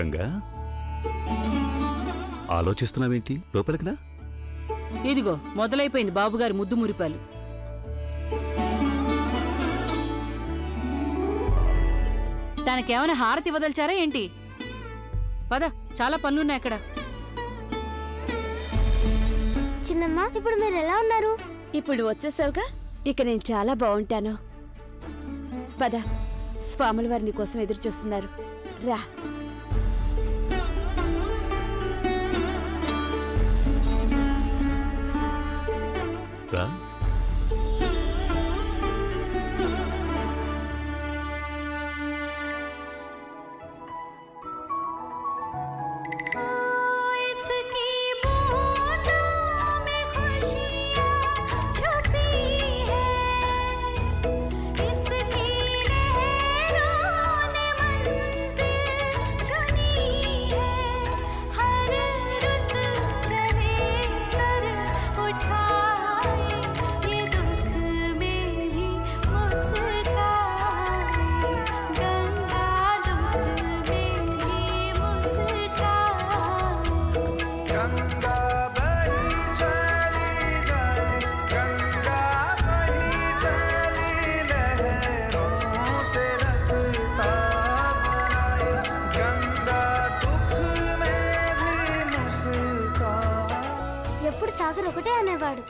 గంగా ఆలోచిస్తున్నావేంటి? లోపలికినా. ఇదిగో మొదలైపోయింది బాబుగారి ముద్దు మురిపాలు. తనకేమైనా హారతి వదల్చారా ఏంటి? పద, చాలా పనులున్నాయి అక్కడ. చిన్నమ్మ, ఇప్పుడు మీరు ఎలా ఉన్నారు? ఇప్పుడు వచ్చేసావుగా, ఇక నేను చాలా బాగుంటాను. పద, స్వాముల వారి నీ కోసం ఎదురు చూస్తున్నారు. రా. రా. ఎప్పుడు సాగర్ ఒకటే అనేవాడు,